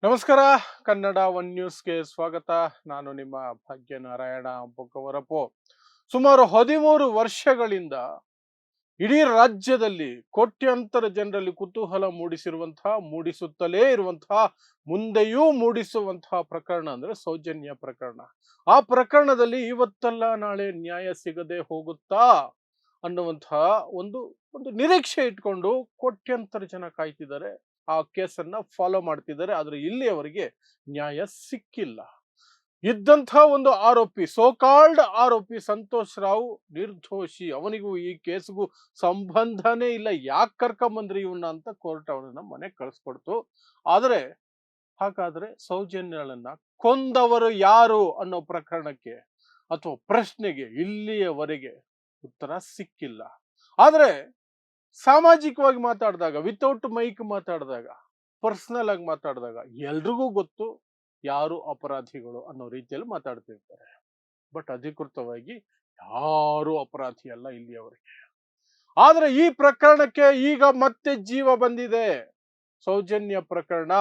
ನಮಸ್ಕಾರ. ಕನ್ನಡ ಒನ್ ನ್ಯೂಸ್ಗೆ ಸ್ವಾಗತ. ನಾನು ನಿಮ್ಮ ಭಾಗ್ಯನಾರಾಯಣ ಬೊಕ್ಕವರಪು. ಸುಮಾರು 13 ವರ್ಷಗಳಿಂದ ಇಡೀ ರಾಜ್ಯದಲ್ಲಿ ಕೋಟ್ಯಾಂತರ ಜನರಲ್ಲಿ ಕುತೂಹಲ ಮೂಡಿಸುತ್ತಲೇ ಇರುವಂತಹ, ಮುಂದೆಯೂ ಮೂಡಿಸುವಂತಹ ಪ್ರಕರಣ ಅಂದ್ರೆ ಸೌಜನ್ಯ ಪ್ರಕರಣ. ಆ ಪ್ರಕರಣದಲ್ಲಿ ಇವತ್ತಲ್ಲ ನಾಳೆ ನ್ಯಾಯ ಸಿಗದೆ ಹೋಗುತ್ತಾ ಅನ್ನುವಂತಹ ಒಂದು ಒಂದು ನಿರೀಕ್ಷೆ ಇಟ್ಕೊಂಡು ಕೋಟ್ಯಾಂತರ ಜನ ಕಾಯ್ತಿದ್ದಾರೆ. ಆ ಕೇಸನ್ನ ಫಾಲೋ ಮಾಡ್ತಿದ್ದಾರೆ. ಆದ್ರೆ ಇಲ್ಲಿಯವರೆಗೆ ನ್ಯಾಯ ಸಿಕ್ಕಿಲ್ಲ. ಇದ್ದಂಥ ಒಂದು ಆರೋಪಿ, ಸೋಕಾಲ್ಡ್ ಆರೋಪಿ ಸಂತೋಷ್ ರಾವ್ ನಿರ್ದೋಷಿ. ಅವನಿಗೂ ಈ ಕೇಸ್ಗೂ ಸಂಬಂಧನೇ ಇಲ್ಲ. ಯಾಕೆ ಕರ್ಕೊಂಬಂದ್ರಿ ಇವನ್ನ ಅಂತ ಕೋರ್ಟ್ ಅವನನ್ನ ಮನೆಗೆ ಕಳಿಸ್ಕೊಡ್ತು. ಆದ್ರೆ ಹಾಗಾದ್ರೆ ಸೌಜನ್ಯಳನ್ನ ಕೊಂದವರು ಯಾರು ಅನ್ನೋ ಪ್ರಕರಣಕ್ಕೆ ಅಥವಾ ಪ್ರಶ್ನೆಗೆ ಇಲ್ಲಿಯವರೆಗೆ ಉತ್ತರ ಸಿಕ್ಕಿಲ್ಲ. ಆದ್ರೆ ಸಾಮಾಜಿಕವಾಗಿ ಮಾತಾಡಿದಾಗ, ವಿತೌಟ್ ಮೈಕ್ ಮಾತಾಡಿದಾಗ, ಪರ್ಸನಲ್ ಆಗಿ ಮಾತಾಡಿದಾಗ ಎಲ್ರಿಗೂ ಗೊತ್ತು ಯಾರು ಅಪರಾಧಿಗಳು ಅನ್ನೋ ರೀತಿಯಲ್ಲಿ ಮಾತಾಡ್ತಿರ್ತಾರೆ. ಬಟ್ ಅಧಿಕೃತವಾಗಿ ಯಾರು ಅಪರಾಧಿ ಅಲ್ಲ ಇಲ್ಲಿಯವರೆಗೆ. ಆದ್ರೆ ಈ ಪ್ರಕರಣಕ್ಕೆ ಈಗ ಮತ್ತೆ ಜೀವ ಬಂದಿದೆ. ಸೌಜನ್ಯ ಪ್ರಕರಣ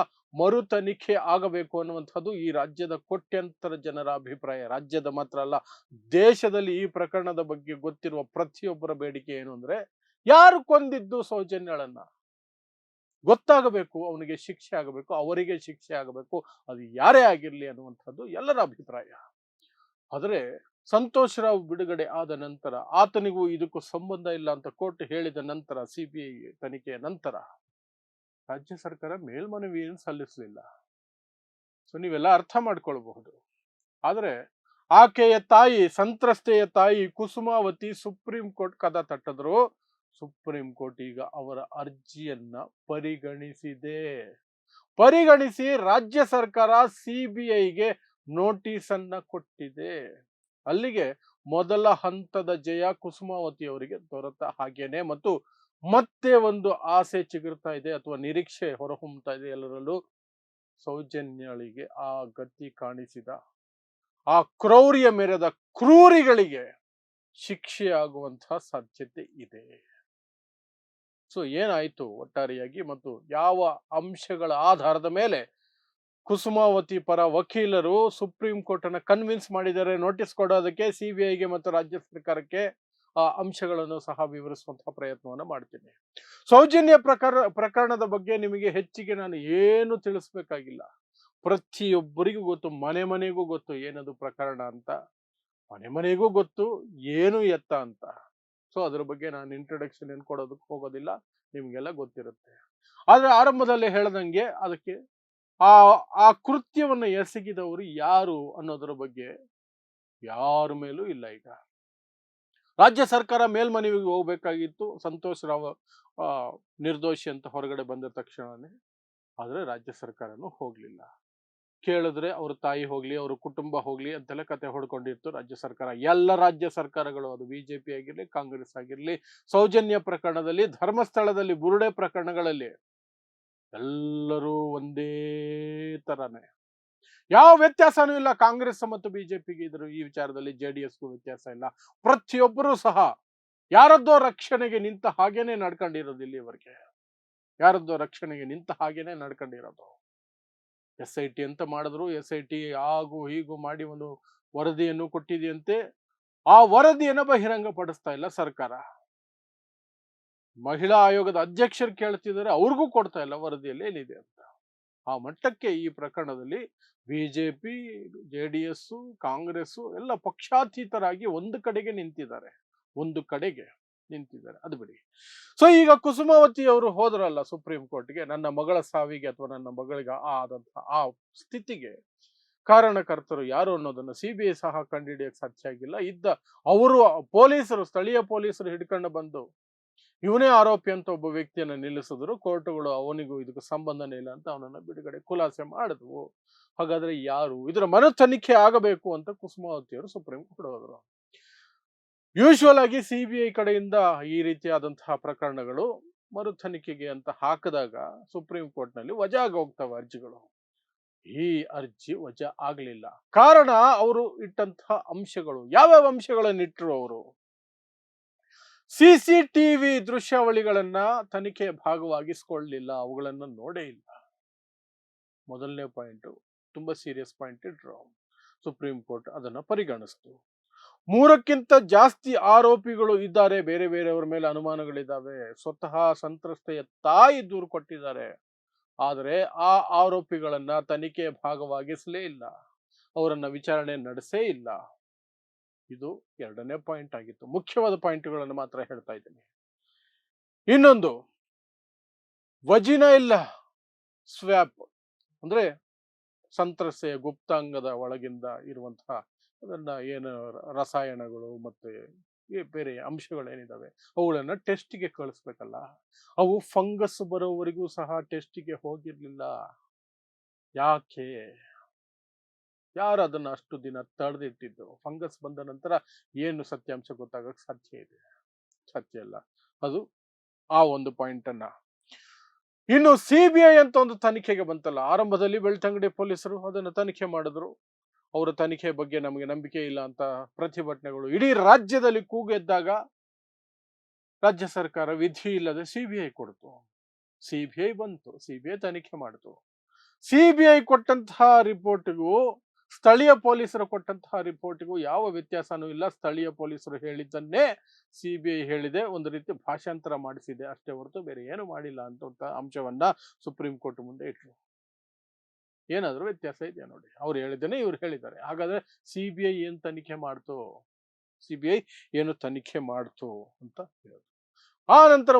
ಮರು ತನಿಖೆ ಆಗಬೇಕು ಅನ್ನುವಂಥದ್ದು ಈ ರಾಜ್ಯದ ಕೋಟ್ಯಂತರ ಜನರ ಅಭಿಪ್ರಾಯ. ರಾಜ್ಯದ ಮಾತ್ರ ಅಲ್ಲ, ದೇಶದಲ್ಲಿ ಈ ಪ್ರಕರಣದ ಬಗ್ಗೆ ಗೊತ್ತಿರುವ ಪ್ರತಿಯೊಬ್ಬರ ಬೇಡಿಕೆ ಏನು ಅಂದ್ರೆ, ಯಾರು ಕೊಂದಿದ್ದು ಸೌಜನ್ಯಳನ್ನ ಗೊತ್ತಾಗಬೇಕು, ಅವನಿಗೆ ಶಿಕ್ಷೆ ಆಗಬೇಕು, ಅವರಿಗೆ ಶಿಕ್ಷೆ ಆಗಬೇಕು, ಅದು ಯಾರೇ ಆಗಿರ್ಲಿ ಅನ್ನುವಂಥದ್ದು ಎಲ್ಲರ ಅಭಿಪ್ರಾಯ. ಆದರೆ ಸಂತೋಷ್ ರಾವ್ ಬಿಡುಗಡೆ ಆದ ನಂತರ, ಆತನಿಗೂ ಇದಕ್ಕೂ ಸಂಬಂಧ ಇಲ್ಲ ಅಂತ ಕೋರ್ಟ್ ಹೇಳಿದ ನಂತರ, ಸಿಬಿಐ ತನಿಖೆಯ ನಂತರ ರಾಜ್ಯ ಸರ್ಕಾರ ಮೇಲ್ಮನವಿಯನ್ನು ಸಲ್ಲಿಸಲಿಲ್ಲ. ಸೊ ನೀವೆಲ್ಲ ಅರ್ಥ ಮಾಡ್ಕೊಳ್ಬಹುದು. ಆದ್ರೆ ಆಕೆಯ ತಾಯಿ, ಸಂತ್ರಸ್ತೆಯ ತಾಯಿ ಕುಸುಮಾವತಿ ಸುಪ್ರೀಂ ಕೋರ್ಟ್ ಕದ ತಟ್ಟಿದ್ರು. ಸುಪ್ರೀಂ ಕೋರ್ಟ್ ಈಗ ಅವರ ಅರ್ಜಿಯನ್ನ ಪರಿಗಣಿಸಿ ರಾಜ್ಯ ಸರ್ಕಾರ ಸಿಬಿಐಗೆ ನೋಟಿಸ್ ಅನ್ನ ಕೊಟ್ಟಿದೆ. ಅಲ್ಲಿಗೆ ಮೊದಲ ಹಂತದ ಜಯ ಕುಸುಮಾವತಿ ಅವರಿಗೆ ದೊರೆತ ಹಾಗೇನೆ. ಮತ್ತು ಮತ್ತೆ ಒಂದು ಆಸೆ ಚಿಗುರ್ತಾ ಇದೆ ಅಥವಾ ನಿರೀಕ್ಷೆ ಹೊರಹೊಮ್ಮತಾ ಇದೆ ಎಲ್ಲರಲ್ಲೂ. ಸೌಜನ್ಯಳಿಗೆ ಆ ಗತಿ ಕಾಣಿಸಿದ, ಆ ಕ್ರೌರ್ಯ ಮೆರೆದ ಕ್ರೂರಿಗಳಿಗೆ ಶಿಕ್ಷೆ ಆಗುವಂತಹ ಸಾಧ್ಯತೆ ಇದೆ. ಸೊ ಏನಾಯ್ತು ಒಟ್ಟಾರೆಯಾಗಿ ಮತ್ತು ಯಾವ ಅಂಶಗಳ ಆಧಾರದ ಮೇಲೆ ಕುಸುಮಾವತಿ ಪರ ವಕೀಲರು ಸುಪ್ರೀಂ ಕೋರ್ಟ್ ಅನ್ನ ಕನ್ವಿನ್ಸ್ ಮಾಡಿದ್ದಾರೆ ನೋಟಿಸ್ ಕೊಡೋದಕ್ಕೆ ಸಿಬಿಐಗೆ ಮತ್ತು ರಾಜ್ಯ ಸರ್ಕಾರಕ್ಕೆ, ಆ ಅಂಶಗಳನ್ನು ಸಹ ವಿವರಿಸುವಂತಹ ಪ್ರಯತ್ನವನ್ನು ಮಾಡ್ತೀನಿ. ಸೌಜನ್ಯ ಪ್ರಕರಣದ ಬಗ್ಗೆ ನಿಮಗೆ ಹೆಚ್ಚಿಗೆ ನಾನು ಏನು ತಿಳಿಸ್ಬೇಕಾಗಿಲ್ಲ. ಪ್ರತಿಯೊಬ್ಬರಿಗೂ ಗೊತ್ತು, ಮನೆಗೂ ಗೊತ್ತು ಏನದು ಪ್ರಕರಣ ಅಂತ, ಮನೆಗೂ ಗೊತ್ತು ಏನು ಎತ್ತ ಅಂತ. ಸೊ ಅದ್ರ ಬಗ್ಗೆ ನಾನು ಇಂಟ್ರೊಡಕ್ಷನ್ ಏನು ಕೊಡೋದಕ್ಕೆ ಹೋಗೋದಿಲ್ಲ, ನಿಮ್ಗೆಲ್ಲ ಗೊತ್ತಿರುತ್ತೆ. ಆದ್ರೆ ಆರಂಭದಲ್ಲಿ ಹೇಳ್ದಂಗೆ ಅದಕ್ಕೆ ಆ ಆ ಕೃತ್ಯವನ್ನ ಎಸಗಿದವರು ಯಾರು ಅನ್ನೋದರ ಬಗ್ಗೆ ಯಾರ ಮೇಲೂ ಇಲ್ಲ. ಈಗ ರಾಜ್ಯ ಸರ್ಕಾರ ಮೇಲ್ಮನವಿಗೆ ಹೋಗ್ಬೇಕಾಗಿತ್ತು ಸಂತೋಷ್ ರಾವ್ ನಿರ್ದೋಷಿ ಅಂತ ಹೊರಗಡೆ ಬಂದ ತಕ್ಷಣನೇ. ಆದ್ರೆ ರಾಜ್ಯ ಸರ್ಕಾರನೂ ಹೋಗ್ಲಿಲ್ಲ. ಕೇಳಿದ್ರೆ ಅವ್ರ ತಾಯಿ ಹೋಗ್ಲಿ, ಅವ್ರ ಕುಟುಂಬ ಹೋಗ್ಲಿ ಅಂತೆಲ್ಲ ಕತೆ ಹೊಡ್ಕೊಂಡಿತ್ತು ರಾಜ್ಯ ಸರ್ಕಾರ. ಎಲ್ಲ ರಾಜ್ಯ ಸರ್ಕಾರಗಳು, ಅದು ಬಿಜೆಪಿ ಆಗಿರ್ಲಿ, ಕಾಂಗ್ರೆಸ್ ಆಗಿರ್ಲಿ, ಸೌಜನ್ಯ ಪ್ರಕರಣದಲ್ಲಿ, ಧರ್ಮಸ್ಥಳದಲ್ಲಿ, ಬುರುಡೆ ಪ್ರಕರಣಗಳಲ್ಲಿ ಎಲ್ಲರೂ ಒಂದೇ ತರಾನೇ, ಯಾವ ವ್ಯತ್ಯಾಸನೂ ಇಲ್ಲ. ಕಾಂಗ್ರೆಸ್ ಮತ್ತು ಬಿಜೆಪಿಗೆ ಇದ್ರು ಈ ವಿಚಾರದಲ್ಲಿ, ಜೆಡಿಎಸ್ಗೂ ವ್ಯತ್ಯಾಸ ಇಲ್ಲ. ಪ್ರತಿಯೊಬ್ಬರೂ ಸಹ ಯಾರದ್ದೋ ರಕ್ಷಣೆಗೆ ನಿಂತ ಹಾಗೇನೆ ನಡ್ಕೊಂಡಿರೋದು. ಇಲ್ಲಿವರೆಗೆ ಯಾರದ್ದೋ ರಕ್ಷಣೆಗೆ ನಿಂತ ಹಾಗೇನೆ ನಡ್ಕೊಂಡಿರೋದು. SIT ಅಂತ ಮಾಡಿದ್ರು. SIT ಹಾಗೂ ಹೀಗೂ ಮಾಡಿ ಒಂದು ವರದಿಯನ್ನು ಕೊಟ್ಟಿದೆಯಂತೆ. ಆ ವರದಿಯನ್ನು ಬಹಿರಂಗ ಪಡಿಸ್ತಾ ಇಲ್ಲ ಸರ್ಕಾರ. ಮಹಿಳಾ ಆಯೋಗದ ಅಧ್ಯಕ್ಷರು ಕೇಳ್ತಿದ್ದಾರೆ, ಅವ್ರಿಗೂ ಕೊಡ್ತಾ ಇಲ್ಲ ವರದಿಯಲ್ಲಿ ಏನಿದೆ ಅಂತ. ಆ ಮಟ್ಟಕ್ಕೆ ಈ ಪ್ರಕರಣದಲ್ಲಿ ಬಿಜೆಪಿ, JDS, ಕಾಂಗ್ರೆಸ್ ಎಲ್ಲ ಪಕ್ಷಾತೀತರಾಗಿ ಒಂದು ಕಡೆಗೆ ನಿಂತಿದ್ದಾರೆ. ಅದು ಬಿಡಿ. ಸೊ ಈಗ ಕುಸುಮಾವತಿ ಅವರು ಹೋದ್ರಲ್ಲ ಸುಪ್ರೀಂ ಕೋರ್ಟ್ಗೆ, ನನ್ನ ಮಗಳ ಸಾವಿಗೆ ಅಥವಾ ನನ್ನ ಮಗಳಿಗೆ ಆದಂತಹ ಆ ಸ್ಥಿತಿಗೆ ಕಾರಣಕರ್ತರು ಯಾರು ಅನ್ನೋದನ್ನ ಸಿಬಿಐ ಸಹ ಕಂಡುಹಿಡಿಯಕ್ಕೆ ಸಾಧ್ಯ ಆಗಿಲ್ಲ. ಅವರು ಪೊಲೀಸರು, ಸ್ಥಳೀಯ ಪೊಲೀಸರು ಹಿಡ್ಕೊಂಡು ಬಂದು ಇವನೇ ಆರೋಪಿ ಅಂತ ಒಬ್ಬ ವ್ಯಕ್ತಿಯನ್ನ ನಿಲ್ಲಿಸಿದ್ರು. ಕೋರ್ಟ್ಗಳು ಅವನಿಗೂ ಇದಕ್ಕೂ ಸಂಬಂಧನೇ ಇಲ್ಲ ಅಂತ ಅವನನ್ನ ಬಿಡುಗಡೆ ಖುಲಾಸೆ ಮಾಡಿದ್ವು. ಹಾಗಾದ್ರೆ ಯಾರು ಇದರ ಮರು ತನಿಖೆ ಆಗಬೇಕು ಅಂತ ಕುಸುಮಾವತಿ ಅವರು ಸುಪ್ರೀಂ ಕೋರ್ಟ್ ಹೋದರು. ಯೂಶುವಲ್ ಆಗಿ ಸಿಬಿಐ ಕಡೆಯಿಂದ ಈ ರೀತಿಯಾದಂತಹ ಪ್ರಕರಣಗಳು ಮರು ತನಿಖೆಗೆ ಅಂತ ಹಾಕಿದಾಗ ಸುಪ್ರೀಂ ಕೋರ್ಟ್ ನಲ್ಲಿ ವಜಾಗ ಹೋಗ್ತವೆ ಅರ್ಜಿಗಳು. ಈ ಅರ್ಜಿ ವಜಾ ಆಗ್ಲಿಲ್ಲ. ಕಾರಣ ಅವರು ಇಟ್ಟಂತಹ ಅಂಶಗಳು. ಯಾವ್ಯಾವ ಅಂಶಗಳನ್ನು ಇಟ್ಟರು ಅವರು? CCTV ದೃಶ್ಯಾವಳಿಗಳನ್ನ ತನಿಖೆಯ ಭಾಗವಾಗಿಸ್ಕೊಳ್ಳಲಿಲ್ಲ, ಅವುಗಳನ್ನ ನೋಡೇ ಇಲ್ಲ. ಮೊದಲನೇ ಪಾಯಿಂಟು ತುಂಬಾ ಸೀರಿಯಸ್ ಪಾಯಿಂಟ್ ಇಟ್ರು. ಸುಪ್ರೀಂ ಕೋರ್ಟ್ ಅದನ್ನ ಪರಿಗಣಿಸ್ತು. 3ಕ್ಕಿಂತ ಜಾಸ್ತಿ ಆರೋಪಿಗಳು ಇದ್ದಾರೆ, ಬೇರೆ ಬೇರೆಯವರ ಮೇಲೆ ಅನುಮಾನಗಳಿದ್ದಾವೆ. ಸ್ವತಃ ಸಂತ್ರಸ್ತೆಯ ತಾಯಿ ದೂರು ಕೊಟ್ಟಿದ್ದಾರೆ. ಆದರೆ ಆ ಆರೋಪಿಗಳನ್ನ ತನಿಖೆಯ ಭಾಗವಾಗಿಸಲೇ ಇಲ್ಲ, ಅವರನ್ನ ವಿಚಾರಣೆ ನಡೆಸೇ ಇಲ್ಲ. ಇದು ಎರಡನೇ ಪಾಯಿಂಟ್ ಆಗಿತ್ತು. ಮುಖ್ಯವಾದ ಪಾಯಿಂಟ್ಗಳನ್ನು ಮಾತ್ರ ಹೇಳ್ತಾ ಇದ್ದೀನಿ. ಇನ್ನೊಂದು, ವಜಿನಾ ಇಲ್ಲ ಸ್ವ್ಯಾಪ್ ಅಂದ್ರೆ ಸಂತ್ರಸ್ತೆಯ ಗುಪ್ತಾಂಗದ ಒಳಗಿಂದ ಇರುವಂತಹ ಅದನ್ನ ಏನು ರಸಾಯನಗಳು ಮತ್ತೆ ಬೇರೆ ಅಂಶಗಳೇನಿದಾವೆ ಅವುಗಳನ್ನ ಟೆಸ್ಟಿಗೆ ಕಳಿಸ್ಬೇಕಲ್ಲ. ಅವು ಫಂಗಸ್ ಬರೋವರೆಗೂ ಸಹ ಟೆಸ್ಟಿಗೆ ಹೋಗಿರ್ಲಿಲ್ಲ. ಯಾಕೆ? ಯಾರು ಅದನ್ನ ಅಷ್ಟು ದಿನ ತಡೆದಿಟ್ಟಿದ್ದು? ಫಂಗಸ್ ಬಂದ ನಂತರ ಏನು ಸತ್ಯಾಂಶ ಗೊತ್ತಾಗಕ್ಕೆ ಸಾಧ್ಯ ಇದೆ? ಸಾಧ್ಯ ಇಲ್ಲ. ಅದು ಆ ಒಂದು ಪಾಯಿಂಟ್ ಅನ್ನ. ಇನ್ನು CBI ಅಂತ ಒಂದು ತನಿಖೆಗೆ ಬಂತಲ್ಲ, ಆರಂಭದಲ್ಲಿ ಬೆಳ್ತಂಗಡಿ ಪೊಲೀಸರು ಅದನ್ನು ತನಿಖೆ ಮಾಡಿದ್ರು. ಅವರ ತನಿಖೆ ಬಗ್ಗೆ ನಮಗೆ ನಂಬಿಕೆ ಇಲ್ಲ ಅಂತ ಪ್ರತಿಭಟನೆಗಳು ಇಡೀ ರಾಜ್ಯದಲ್ಲಿ ಕೂಗೆದ್ದಾಗ ರಾಜ್ಯ ಸರ್ಕಾರ ವಿಧಿ ಇಲ್ಲದೆ CBI ಕೊಡ್ತು. CBI ಬಂತು, CBI ತನಿಖೆ ಮಾಡಿತು. CBI ಕೊಟ್ಟಂತಹ ರಿಪೋರ್ಟ್ಗೂ ಸ್ಥಳೀಯ ಪೊಲೀಸರು ಕೊಟ್ಟಂತಹ ರಿಪೋರ್ಟ್ಗೂ ಯಾವ ವ್ಯತ್ಯಾಸನೂ ಇಲ್ಲ. ಸ್ಥಳೀಯ ಪೊಲೀಸರು ಹೇಳಿದ್ದನ್ನೇ CBI ಹೇಳಿದೆ, ಒಂದು ರೀತಿ ಭಾಷಾಂತರ ಮಾಡಿಸಿದೆ ಅಷ್ಟೇ ಹೊರತು ಬೇರೆ ಏನು ಮಾಡಿಲ್ಲ ಅಂತ ಅಂಶವನ್ನ ಸುಪ್ರೀಂ ಕೋರ್ಟ್ ಮುಂದೆ ಇಟ್ರು. ಏನಾದ್ರೂ ವ್ಯತ್ಯಾಸ ಇದೆಯಾ ನೋಡಿ, ಅವ್ರು ಹೇಳಿದ್ದೇನೆ ಇವ್ರು ಹೇಳಿದ್ದಾರೆ. ಹಾಗಾದ್ರೆ CBI ಏನ್ ತನಿಖೆ ಮಾಡ್ತು? CBI ಏನು ತನಿಖೆ ಮಾಡ್ತು ಅಂತ ಹೇಳೋದು. ಆ ನಂತರ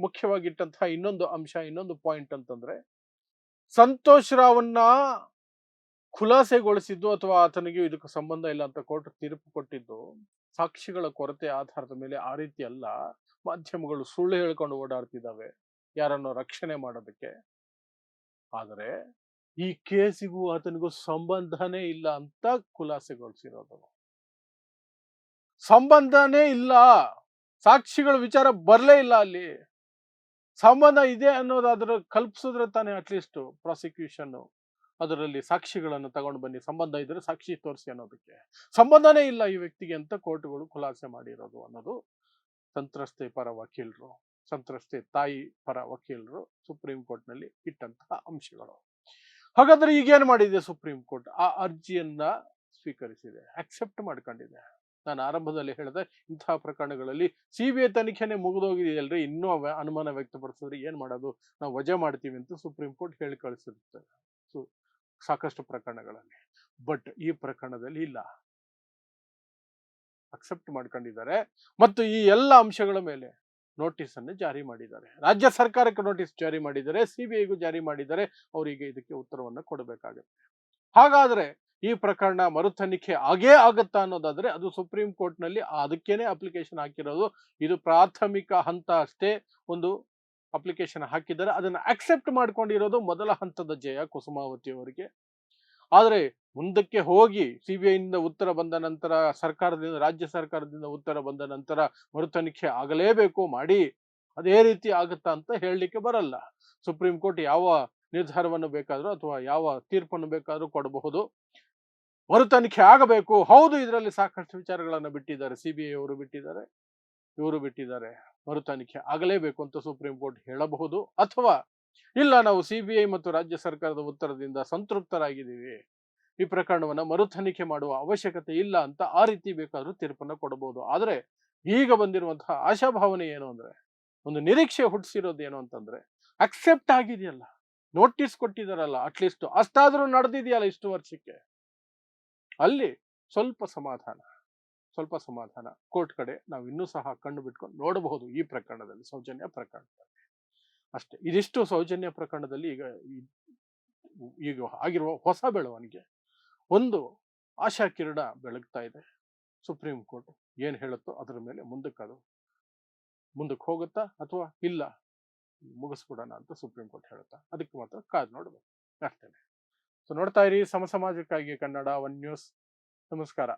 ಮುಖ್ಯವಾಗಿಟ್ಟಂತಹ ಇನ್ನೊಂದು ಅಂಶ, ಇನ್ನೊಂದು ಪಾಯಿಂಟ್ ಅಂತಂದ್ರೆ, ಸಂತೋಷ್ ರಾವನ್ನ ಖುಲಾಸೆಗೊಳಿಸಿದ್ದು ಅಥವಾ ಆತನಿಗೆ ಇದಕ್ಕೆ ಸಂಬಂಧ ಇಲ್ಲ ಅಂತ ಕೋರ್ಟ್ ತೀರ್ಪು ಕೊಟ್ಟಿದ್ದು ಸಾಕ್ಷಿಗಳ ಕೊರತೆ ಆಧಾರದ ಮೇಲೆ. ಆ ರೀತಿ ಅಲ್ಲ, ಮಾಧ್ಯಮಗಳು ಸುಳ್ಳು ಹೇಳ್ಕೊಂಡು ಓಡಾಡ್ತಿದ್ದಾವೆ ಯಾರನ್ನೋ ರಕ್ಷಣೆ ಮಾಡೋದಕ್ಕೆ. ಆದರೆ ಈ ಕೇಸಿಗೂ ಆತನಿಗೂ ಸಂಬಂಧನೇ ಇಲ್ಲ ಅಂತ ಖುಲಾಸೆಗೊಳಿಸಿರೋದು. ಸಂಬಂಧನೇ ಇಲ್ಲ, ಸಾಕ್ಷಿಗಳ ವಿಚಾರ ಬರಲೇ ಇಲ್ಲ. ಅಲ್ಲಿ ಸಂಬಂಧ ಇದೆ ಅನ್ನೋದಾದ್ರೆ ಕಲ್ಪಿಸಿದ್ರೆ ತಾನೇ ಅಟ್ಲೀಸ್ಟ್ ಪ್ರಾಸಿಕ್ಯೂಷನ್ ಅದರಲ್ಲಿ ಸಾಕ್ಷಿಗಳನ್ನು ತಗೊಂಡು ಬನ್ನಿ, ಸಂಬಂಧ ಇದ್ರೆ ಸಾಕ್ಷಿ ತೋರಿಸಿ ಅನ್ನೋದಕ್ಕೆ. ಸಂಬಂಧನೇ ಇಲ್ಲ ಈ ವ್ಯಕ್ತಿಗೆ ಅಂತ ಕೋರ್ಟ್ಗಳು ಖುಲಾಸೆ ಮಾಡಿರೋದು ಅನ್ನೋದು ಸಂತ್ರಸ್ತೆ ಪರ ವಕೀಲರು, ಸಂತ್ರಸ್ತೆ ತಾಯಿ ಪರ ವಕೀಲರು ಸುಪ್ರೀಂ ಕೋರ್ಟ್ ನಲ್ಲಿ ಇಟ್ಟಂತಹ ಅಂಶಗಳು. ಹಾಗಾದ್ರೆ ಈಗೇನ್ ಮಾಡಿದೆ ಸುಪ್ರೀಂ ಕೋರ್ಟ್? ಆ ಅರ್ಜಿಯನ್ನ ಸ್ವೀಕರಿಸಿದೆ, ಅಕ್ಸೆಪ್ಟ್ ಮಾಡ್ಕೊಂಡಿದೆ. ನಾನು ಆರಂಭದಲ್ಲಿ ಹೇಳಿದೆ, ಇಂತಹ ಪ್ರಕರಣಗಳಲ್ಲಿ CBI ತನಿಖೆನೆ ಮುಗಿದೋಗಿದೆಯಲ್ರಿ, ಇನ್ನೂ ಅನುಮಾನ ವ್ಯಕ್ತಪಡಿಸಿದ್ರೆ ಏನ್ ಮಾಡೋದು, ನಾವು ವಜಾ ಮಾಡ್ತೀವಿ ಅಂತ ಸುಪ್ರೀಂ ಕೋರ್ಟ್ ಹೇಳಿ ಕಳಿಸಿರುತ್ತೆ ಸಾಕಷ್ಟು ಪ್ರಕರಣಗಳಲ್ಲಿ. ಬಟ್ ಈ ಪ್ರಕರಣದಲ್ಲಿ ಇಲ್ಲ, ಅಕ್ಸೆಪ್ಟ್ ಮಾಡ್ಕೊಂಡಿದ್ದಾರೆ. ಮತ್ತು ಈ ಎಲ್ಲ ಅಂಶಗಳ ಮೇಲೆ ನೋಟಿಸ್ ಅನ್ನು ಜಾರಿ ಮಾಡಿದ್ದಾರೆ. ರಾಜ್ಯ ಸರ್ಕಾರಕ್ಕೆ ನೋಟಿಸ್ ಜಾರಿ ಮಾಡಿದ್ದಾರೆ, CBIಗೂ ಜಾರಿ ಮಾಡಿದ್ದಾರೆ. ಅವರಿಗೆ ಇದಕ್ಕೆ ಉತ್ತರವನ್ನು ಕೊಡಬೇಕಾಗುತ್ತೆ. ಹಾಗಾದ್ರೆ ಈ ಪ್ರಕರಣ ಮರು ತನಿಖೆ ಆಗೇ ಆಗುತ್ತಾ ಅನ್ನೋದಾದ್ರೆ ಅದು ಸುಪ್ರೀಂ ಕೋರ್ಟ್ ನಲ್ಲಿ ಅದಕ್ಕೇನೆ ಅಪ್ಲಿಕೇಶನ್ ಹಾಕಿರೋದು. ಇದು ಪ್ರಾಥಮಿಕ ಹಂತ ಅಷ್ಟೇ. ಒಂದು ಅಪ್ಲಿಕೇಶನ್ ಹಾಕಿದ್ದಾರೆ, ಅದನ್ನ ಅಕ್ಸೆಪ್ಟ್ ಮಾಡ್ಕೊಂಡಿರೋದು ಮೊದಲ ಹಂತದ ಜಯ ಕುಸುಮಾವತಿ ಅವರಿಗೆ. ಆದ್ರೆ ಮುಂದಕ್ಕೆ ಹೋಗಿ CBI ಇಂದ ಉತ್ತರ ಬಂದ ನಂತರ, ರಾಜ್ಯ ಸರ್ಕಾರದಿಂದ ಉತ್ತರ ಬಂದ ನಂತರ ಮರು ತನಿಖೆ ಆಗಲೇಬೇಕು, ಮಾಡಿ ಅದೇ ರೀತಿ ಆಗುತ್ತಾ ಅಂತ ಹೇಳಲಿಕ್ಕೆ ಬರಲ್ಲ. ಸುಪ್ರೀಂ ಕೋರ್ಟ್ ಯಾವ ನಿರ್ಧಾರವನ್ನು ಬೇಕಾದ್ರೂ ಅಥವಾ ಯಾವ ತೀರ್ಪನ್ನು ಬೇಕಾದ್ರೂ ಕೊಡಬಹುದು. ಮರು ತನಿಖೆ ಆಗಬೇಕು, ಹೌದು ಇದರಲ್ಲಿ ಸಾಕಷ್ಟು ವಿಚಾರಗಳನ್ನು ಬಿಟ್ಟಿದ್ದಾರೆ, CBI ಅವರು ಬಿಟ್ಟಿದ್ದಾರೆ, ಇವರು ಬಿಟ್ಟಿದ್ದಾರೆ, ಮರು ತನಿಖೆ ಆಗಲೇಬೇಕು ಅಂತ ಸುಪ್ರೀಂ ಕೋರ್ಟ್ ಹೇಳಬಹುದು. ಅಥವಾ ಇಲ್ಲ, ನಾವು CBI ಮತ್ತು ರಾಜ್ಯ ಸರ್ಕಾರದ ಉತ್ತರದಿಂದ ಸಂತೃಪ್ತರಾಗಿದ್ದೀವಿ, ಈ ಪ್ರಕರಣವನ್ನ ಮರು ತನಿಖೆ ಮಾಡುವ ಅವಶ್ಯಕತೆ ಇಲ್ಲ ಅಂತ ಆ ರೀತಿ ಬೇಕಾದ್ರೂ ತೀರ್ಪನ್ನು ಕೊಡಬಹುದು. ಆದ್ರೆ ಈಗ ಬಂದಿರುವಂತಹ ಆಶಾಭಾವನೆ ಏನು ಅಂದ್ರೆ, ಒಂದು ನಿರೀಕ್ಷೆ ಹುಟ್ಟಿಸಿರೋದು ಏನು ಅಂತಂದ್ರೆ, ಅಕ್ಸೆಪ್ಟ್ ಆಗಿದೆಯಲ್ಲ, ನೋಟಿಸ್ ಕೊಟ್ಟಿದಾರಲ್ಲ, ಅಟ್ಲೀಸ್ಟ್ ಅಷ್ಟಾದ್ರೂ ನಡೆದಿದೆಯಲ್ಲ ಇಷ್ಟು ವರ್ಷಕ್ಕೆ, ಅಲ್ಲಿ ಸ್ವಲ್ಪ ಸಮಾಧಾನ ಕೋರ್ಟ್ ಕಡೆ ನಾವು ಇನ್ನೂ ಸಹ ಕಣ್ಣು ಬಿಟ್ಕೊಂಡು ನೋಡಬಹುದು. ಈ ಪ್ರಕರಣದಲ್ಲಿ, ಸೌಜನ್ಯ ಪ್ರಕರಣದಲ್ಲಿ ಅಷ್ಟೇ. ಇದಿಷ್ಟು ಸೌಜನ್ಯ ಪ್ರಕರಣದಲ್ಲಿ ಈಗ ಆಗಿರುವ ಹೊಸ ಬೆಳವಣಿಗೆ. ಒಂದು ಆಶಾ ಕಿರಣ ಬೆಳಗ್ತಾ ಇದೆ. ಸುಪ್ರೀಂ ಕೋರ್ಟ್ ಏನ್ ಹೇಳುತ್ತೋ ಅದರ ಮೇಲೆ ಮುಂದಕ್ಕೆ ಹೋಗುತ್ತಾ ಅಥವಾ ಇಲ್ಲ ಮುಗಿಸ್ಬಿಡೋಣ ಅಂತ ಸುಪ್ರೀಂ ಕೋರ್ಟ್ ಹೇಳುತ್ತಾ, ಅದಕ್ಕೆ ಮಾತ್ರ ಕಾದು ನೋಡ್ಬೇಕು ಅಷ್ಟೇನೆ. ಸೊ ನೋಡ್ತಾ ಇರಿ ಸಮಾಜಕ್ಕಾಗಿ ಕನ್ನಡ 1 ನ್ಯೂಸ್. ನಮಸ್ಕಾರ.